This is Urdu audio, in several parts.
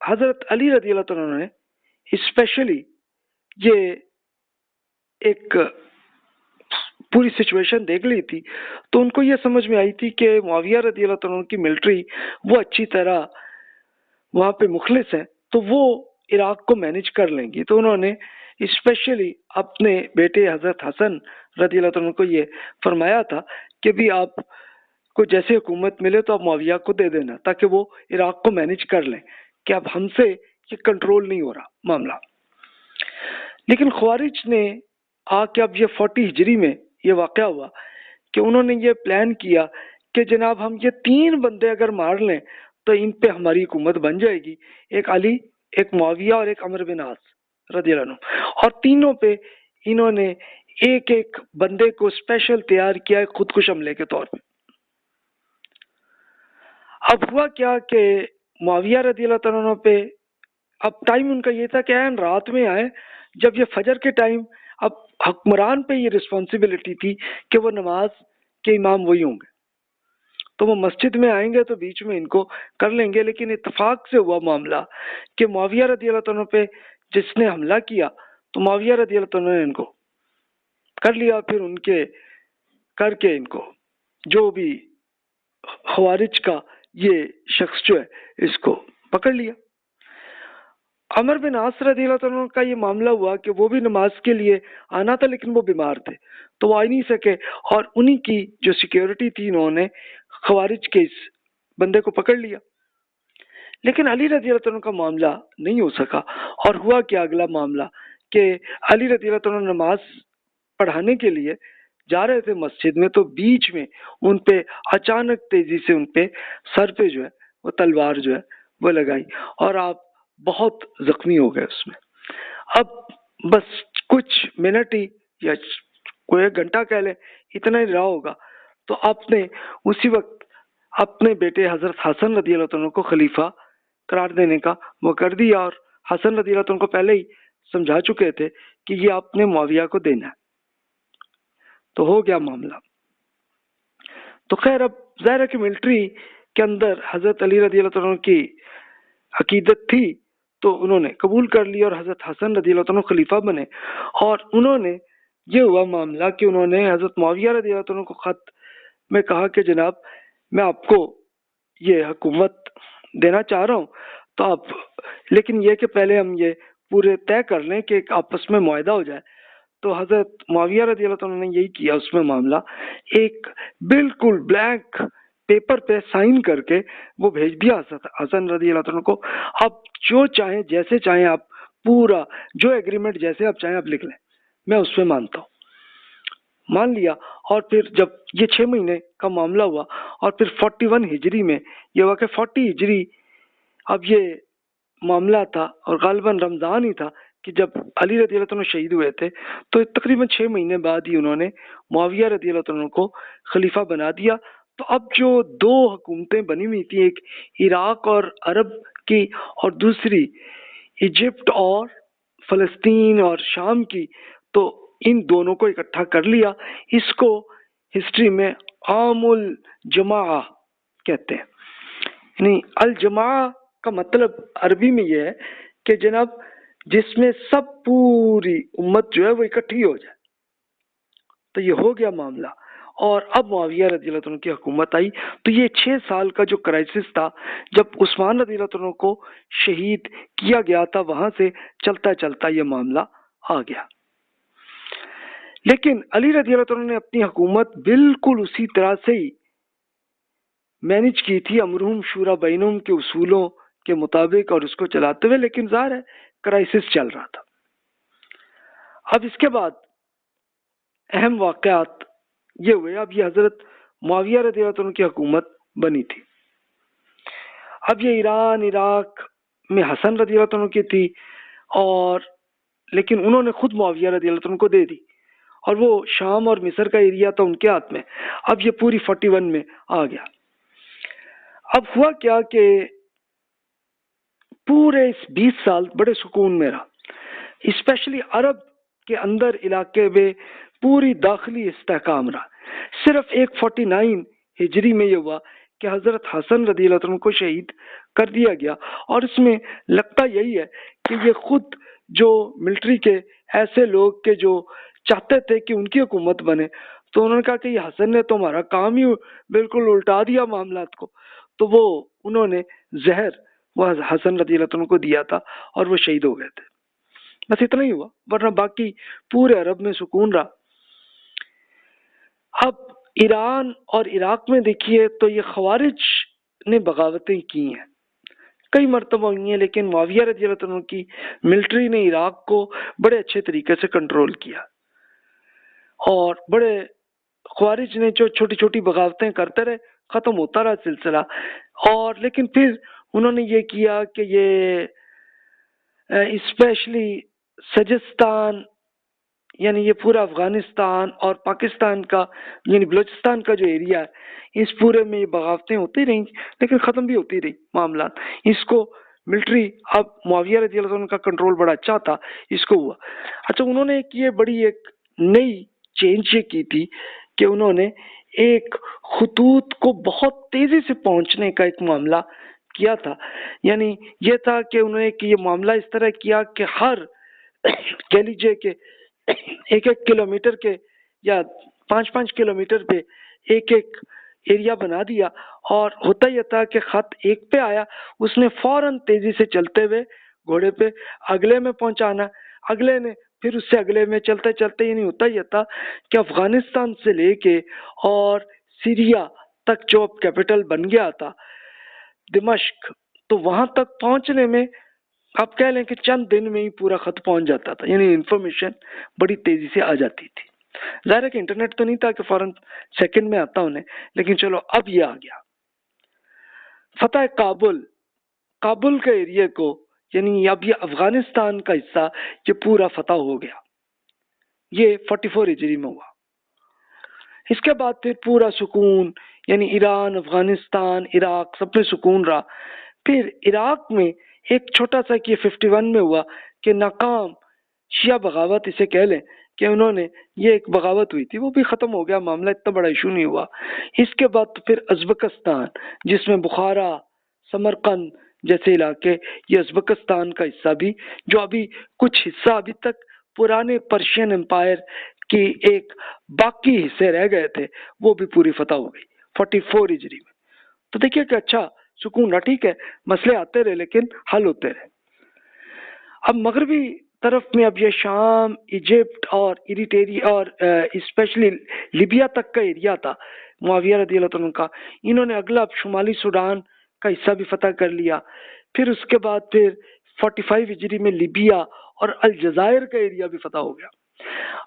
حضرت علی رضی اللہ تعالیٰ نے اسپیشلی یہ ایک پوری سچویشن دیکھ لی تھی، تو ان کو یہ سمجھ میں آئی تھی کہ معاویہ رضی اللہ تعالیٰ کی ملٹری وہ اچھی طرح وہاں پہ مخلص ہیں، تو وہ عراق کو مینج کر لیں گی. تو انہوں نے اسپیشلی اپنے بیٹے حضرت حسن رضی اللہ تعالیٰ کو یہ فرمایا تھا کہ بھی آپ کو جیسے حکومت ملے تو آپ معاویہ کو دے دینا تاکہ وہ عراق کو مینج کر لیں، کہ اب ہم سے یہ کنٹرول نہیں ہو رہا معاملہ. لیکن خوارج نے آ کے اب یہ 40 ہجری میں یہ واقعہ ہوا کہ انہوں نے یہ پلان کیا کہ جناب ہم یہ 3 بندے اگر مار لیں تو ان پہ ہماری حکومت بن جائے گی، ایک علی، ایک معاویہ اور ایک عمرو بن عاص رضی اللہ عنہ. اور تینوں پہ انہوں نے ایک ایک بندے کو اسپیشل تیار کیا ایک خودکش حملے کے طور پہ. اب ہوا کیا کہ معاویہ رضی اللہ تعالیٰ عنہ پہ اب ٹائم ان کا یہ تھا کہ این رات میں آئے جب یہ فجر کے ٹائم، اب حکمران پہ یہ رسپانسبلٹی تھی کہ وہ نماز کے امام وہی ہوں گے، تو وہ مسجد میں آئیں گے تو بیچ میں ان کو کر لیں گے. لیکن اتفاق سے ہوا معاملہ کہ معاویہ رضی اللہ تعالیٰ پہ جس نے حملہ کیا تو معاویہ رضی اللہ تعالیٰ نے ان کو کر لیا. پھر ان کے کر کے ان کو جو بھی خوارج کا یہ شخص جو ہے اس کو پکڑ لیا. عمر بن عاص رضی اللہ تعالیٰ کا یہ معاملہ ہوا کہ وہ بھی نماز کے لیے آنا تھا لیکن وہ بیمار تھے تو وہ آ نہیں سکے، اور انہی کی جو سیکیورٹی تھی انہوں نے خوارج کے اس بندے کو پکڑ لیا. لیکن علی رضی اللہ عنہ کا معاملہ نہیں ہو سکا. اور ہوا کیا اگلا معاملہ کہ علی رضی اللہ عنہ نماز پڑھانے کے لیے جا رہے تھے مسجد میں، تو بیچ میں ان پہ اچانک تیزی سے ان پہ سر پہ جو ہے وہ تلوار جو ہے وہ لگائی اور آپ بہت زخمی ہو گئے اس میں. اب بس کچھ منٹ ہی یا کوئی 1 گھنٹہ کہہ لیں اتنا ہی رہا ہوگا تو آپ نے اسی وقت اپنے بیٹے حضرت حسن رضی اللہ عنہ کو خلیفہ قرار دینے کا وہ کر دیا. اور حسن رضی اللہ عنہ کو پہلے ہی سمجھا چکے تھے کہ یہ آپ نے معاویہ کو دینا ہے. تو ہو گیا معاملہ. تو خیر اب ظاہر ہے کہ ملٹری کے اندر حضرت علی رضی اللہ عنہ کی عقیدت تھی تو انہوں نے قبول کر لی اور حضرت حسن رضی اللہ عنہ خلیفہ بنے. اور انہوں نے یہ ہوا معاملہ کہ انہوں نے حضرت معاویہ رضی اللہ عنہ کو خط میں کہا کہ جناب میں آپ کو یہ حکومت دینا چاہ رہا ہوں تو آپ، لیکن یہ کہ پہلے ہم یہ پورے طے کر لیں کہ ایک آپس میں معاہدہ ہو جائے. تو حضرت معاویہ رضی اللہ عنہ نے یہی کیا. اس میں معاملہ ایک بالکل بلینک پیپر پہ سائن کر کے وہ بھیج دیا حسن رضی اللہ عنہ کو. آپ جو چاہیں جیسے چاہیں آپ پورا جو ایگریمنٹ جیسے آپ چاہیں آپ لکھ لیں، میں اس میں مانتا ہوں. مان لیا. اور پھر جب یہ 6 مہینے کا معاملہ ہوا اور پھر 41 ہجری میں یہ ہوا کہ 40 ہجری اب یہ معاملہ تھا اور غالباً رمضان ہی تھا کہ جب علی رضی اللہ عنہ شہید ہوئے تھے، تو تقریباً 6 مہینے بعد ہی انہوں نے معاویہ رضی اللہ عنہ کو خلیفہ بنا دیا. تو اب جو 2 حکومتیں بنی ہوئی تھیں، ایک عراق اور عرب کی اور دوسری ایجپٹ اور فلسطین اور شام کی، تو ان دونوں کو اکٹھا کر لیا. اس کو ہسٹری میں عام الجماع کہتے ہیں. یعنی الجماع کا مطلب عربی میں یہ ہے کہ جناب جس میں سب پوری امت جو ہے وہ اکٹھی ہو جائے. تو یہ ہو گیا معاملہ. اور اب معاویہ رضی اللہ عنہ کی حکومت آئی. تو یہ 6 سال کا جو کرائسس تھا جب عثمان رضی اللہ عنہ کو شہید کیا گیا تھا، وہاں سے چلتا چلتا یہ معاملہ آ گیا. لیکن علی رضی اللہ عنہ نے اپنی حکومت بالکل اسی طرح سے ہی مینج کی تھی، امرہم شورا بینہم کے اصولوں کے مطابق اور اس کو چلاتے ہوئے. لیکن ظاہر ہے کرائسس چل رہا تھا. اب اس کے بعد اہم واقعات یہ ہوئے. اب یہ حضرت معاویہ رضی اللہ عنہ کی حکومت بنی تھی. اب یہ ایران عراق میں حسن رضی اللہ عنہ کی تھی، اور لیکن انہوں نے خود معاویہ رضی اللہ عنہ کو دے دی، اور وہ شام اور مصر کا ایریا تھا ان کے ہاتھ میں. اب یہ پوری 41 میں آ گیا. اب ہوا کیا کہ پورے اس 20 سال بڑے سکون میں رہا. اسپیشلی عرب کے اندر علاقے میں پوری داخلی استحکام رہا. صرف ایک 49 ہجری میں یہ ہوا کہ حضرت حسن رضی اللہ عنہ کو شہید کر دیا گیا، اور اس میں لگتا یہی ہے کہ یہ خود جو ملٹری کے ایسے لوگ کے جو چاہتے تھے کہ ان کی حکومت بنے، تو انہوں نے کہا کہ یہ حسن نے تو ہمارا کام ہی بالکل الٹا دیا معاملات کو، تو وہ انہوں نے زہر وہ حسن رضی اللہ عنہ کو دیا تھا اور وہ شہید ہو گئے تھے. بس اتنا ہی ہوا، ورنہ باقی پورے عرب میں سکون رہا. اب ایران اور عراق میں دیکھیے تو یہ خوارج نے بغاوتیں کی ہیں، کئی مرتبہ ہوئی ہیں، لیکن معاویہ رضی اللہ عنہ کی ملٹری نے عراق کو بڑے اچھے طریقے سے کنٹرول کیا، اور بڑے خوارج نے جو چھوٹی چھوٹی بغاوتیں کرتے رہے، ختم ہوتا رہا سلسلہ. اور لیکن پھر انہوں نے یہ کیا کہ یہ اسپیشلی سجستان، یعنی یہ پورا افغانستان اور پاکستان کا یعنی بلوچستان کا جو ایریا ہے، اس پورے میں یہ بغاوتیں ہوتی رہیں لیکن ختم بھی ہوتی رہی معاملات. اس کو ملٹری، اب معاویہ رضی اللہ عنہ کا کنٹرول بڑا اچھا تھا، اس کو ہوا. اچھا، انہوں نے یہ بڑی ایک نئی چینج یہ کی تھی کہ انہوں نے ایک خطوط کو بہت تیزی سے پہنچنے کا ایک معاملہ کیا تھا. یعنی یہ تھا کہ انہوں نے یہ معاملہ اس طرح کیا کہ ہر کہہ لیجیے کہ ایک ایک کلومیٹر کے یا 5-5 کلومیٹر پہ ایک ایک ایریا بنا دیا، اور ہوتا یہ تھا کہ خط ایک پہ آیا، اس نے فوراً تیزی سے چلتے ہوئے گھوڑے پہ اگلے میں پہنچانا، اگلے نے پھر اس سے اگلے میں چلتے چلتے. یعنی ہوتا یہ تھا کہ افغانستان سے لے کے اور سیریا تک جو اب کیپٹل بن گیا تھا دمشق، تو وہاں تک پہنچنے میں آپ کہہ لیں کہ چند دن میں ہی پورا خط پہنچ جاتا تھا، یعنی انفارمیشن بڑی تیزی سے آ جاتی تھی. ظاہر ہے کہ انٹرنیٹ تو نہیں تھا کہ فوراً سیکنڈ میں آتا انہیں، لیکن چلو اب یہ آ گیا. فتح کابل کے ایریا کو، یعنی اب یہ افغانستان کا حصہ یہ پورا فتح ہو گیا، یہ 44 ہجری میں ہوا. اس کے بعد پھر پورا سکون، یعنی ایران، افغانستان، عراق سب میں سکون رہا. پھر عراق میں ایک چھوٹا سا کہ 51 میں ہوا کہ ناکام شیعہ بغاوت اسے کہہ لیں کہ انہوں نے یہ ایک بغاوت ہوئی تھی، وہ بھی ختم ہو گیا معاملہ، اتنا بڑا ایشو نہیں ہوا. اس کے بعد پھر ازبکستان، جس میں بخارا، سمرقند جیسے علاقے، یہ ازبکستان کا حصہ بھی، جو ابھی کچھ حصہ ابھی تک پرانے پرشین امپائر کی ایک باقی حصے رہ گئے تھے، وہ بھی پوری فتح ہو گئی 44 ہجری میں. تو دیکھیے کہ اچھا سکون رہا، ٹھیک ہے، مسئلے آتے رہے لیکن حل ہوتے رہے. اب مغربی طرف میں اب یہ شام، ایجپٹ اور ایریٹیریا اور اسپیشلی لیبیا تک کا ایریا تھا معاویہ رضی اللہ عنہ کا. انہوں نے اگلا اب شمالی سوڈان کا حصہ بھی فتح کر لیا. پھر اس کے بعد پھر 45 ہجری میں لیبیا اور الجزائر کا ایریا بھی فتح ہو گیا.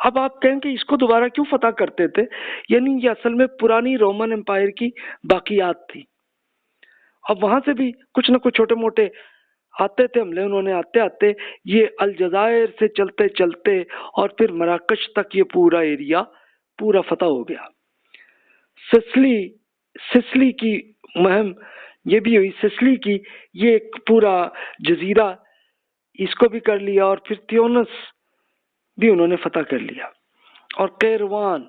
اب آپ کہیں کہ اس کو دوبارہ کیوں فتح کرتے تھے؟ یعنی یہ اصل میں پرانی رومن امپائر کی باقیات تھی. اب وہاں سے بھی کچھ نہ کچھ چھوٹے موٹے آتے تھے حملے، انہوں نے آتے آتے یہ الجزائر سے چلتے چلتے اور پھر مراکش تک یہ پورا ایریا پورا فتح ہو گیا. سسلی کی مہم یہ بھی ہوئی، سسلی کی یہ ایک پورا جزیرہ اس کو بھی کر لیا، اور پھر تیونس بھی انہوں نے فتح کر لیا. اور قیروان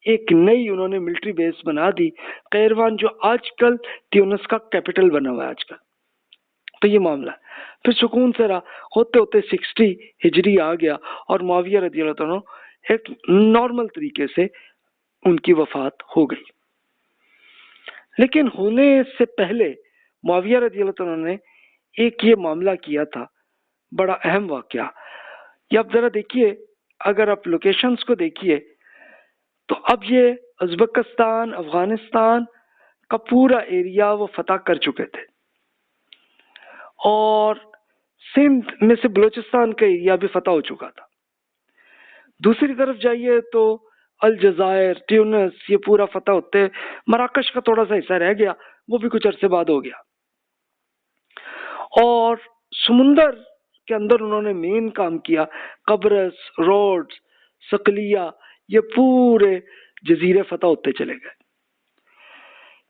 ایک نئی انہوں نے ملٹری بیس بنا دی، قیروان جو آج کل تیونس کا کیپٹل بنا ہوا ہے آج کل. تو یہ معاملہ پھر سکون سے رہا، ہوتے ہوتے 60 ہجری آ گیا اور معاویہ رضی اللہ عنہ ایک نارمل طریقے سے ان کی وفات ہو گئی. لیکن ہونے سے پہلے معاویہ رضی اللہ عنہ نے ایک یہ معاملہ کیا تھا، بڑا اہم واقعہ. یہ آپ ذرا دیکھیے، اگر آپ لوکیشنز کو دیکھیے تو اب یہ ازبکستان، افغانستان کا پورا ایریا وہ فتح کر چکے تھے، اور سندھ میں سے بلوچستان کا ایریا بھی فتح ہو چکا تھا. دوسری طرف جائیے تو الجزائر، ٹیونس یہ پورا فتح ہوتے، مراکش کا تھوڑا سا حصہ رہ گیا، وہ بھی کچھ عرصے بعد ہو گیا. اور سمندر کے اندر انہوں نے مین کام کیا، قبرص، روڈز، صقلیہ، یہ پورے جزیرے فتح ہوتے چلے گئے.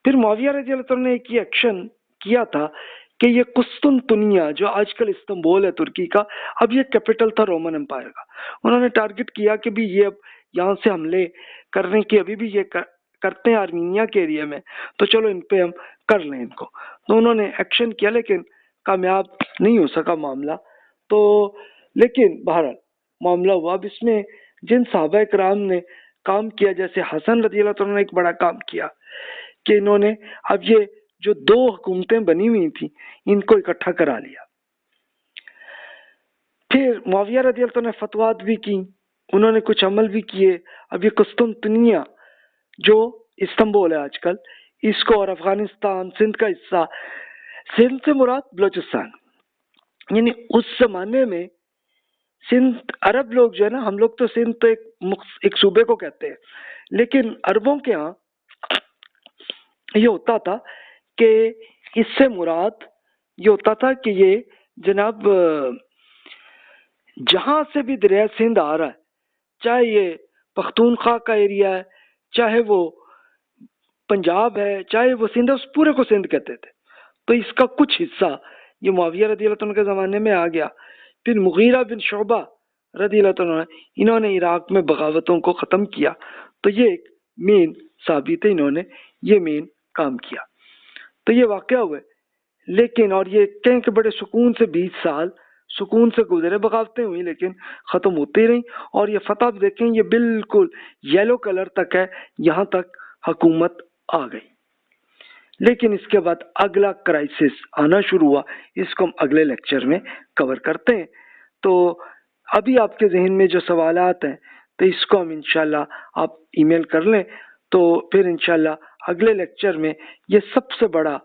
پھر معاویہ رضی اللہ عنہ نے ایک یہ ایکشن کیا تھا کہ یہ قسطنطنیہ جو آج کل استنبول ہے ترکی کا، اب یہ کیپٹل تھا رومن امپائر کا. انہوں نے ٹارگٹ کیا کہ بھی یہ اب یہاں سے حملے کرنے کی ابھی بھی یہ کرتے ہیں آرمینیا کے ایریا میں، تو چلو ان پہ ہم کر لیں ان کو. تو انہوں نے ایکشن کیا لیکن کامیاب نہیں ہو سکا معاملہ. تو لیکن بہرحال معاملہ ہوا. اب اس میں جن صحابہ کرام نے کام کیا، جیسے حسن رضی اللہ عنہ نے ایک بڑا کام کیا کہ انہوں نے اب یہ جو 2 حکومتیں بنی ہوئی تھیں ان کو اکٹھا کرا لیا. پھر معاویہ رضی اللہ عنہ نے فتویٰ بھی کی، انہوں نے کچھ عمل بھی کیے. اب یہ قسطنطنیہ جو استنبول ہے آج کل، اس کو اور افغانستان، سندھ کا حصہ، سندھ سے مراد بلوچستان، یعنی اس زمانے میں سندھ، عرب لوگ جو ہے نا، ہم لوگ تو سندھ تو ایک صوبے کو کہتے ہیں، لیکن عربوں کے ہاں یہ ہوتا تھا کہ اس سے مراد یہ ہوتا تھا کہ یہ جناب جہاں سے بھی دریا سندھ آ رہا ہے، چاہے یہ پختونخوا کا ایریا ہے، چاہے وہ پنجاب ہے، چاہے وہ سندھ ہے، اس پورے کو سندھ کہتے تھے. تو اس کا کچھ حصہ یہ معاویہ رضی اللہ عنہ کے زمانے میں آ گیا. پھر مغیرہ بن شعبہ رضی اللہ عنہ انہوں نے عراق میں بغاوتوں کو ختم کیا. تو یہ ایک مین ثابت ہے، انہوں نے یہ مین کام کیا. تو یہ واقعہ ہوئے، لیکن اور یہ کہیں کہ بڑے سکون سے 20 سال سکون سے گزرے، بغاوتیں ہوئی لیکن ختم ہوتی رہیں. اور یہ فتح دیکھیں، یہ بالکل یلو کلر تک ہے، یہاں تک حکومت آ گئی. لیکن اس کے بعد اگلا کرائسس آنا شروع ہوا، اس کو ہم اگلے لیکچر میں کور کرتے ہیں. تو ابھی آپ کے ذہن میں جو سوالات ہیں تو اس کو ہم انشاءاللہ آپ ای میل کر لیں، تو پھر انشاءاللہ اگلے لیکچر میں یہ سب سے بڑا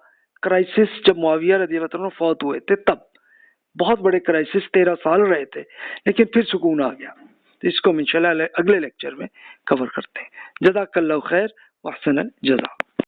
کرائسس جب معاویہ رضی اللہ عنہ فوت ہوئے تھے، تب بہت بڑے کرائسس 13 سال رہے تھے، لیکن پھر سکون آ گیا. تو اس کو ہم انشاءاللہ اگلے لیکچر میں کور کرتے ہیں. جزاک اللہ خیر واحسن الجزا.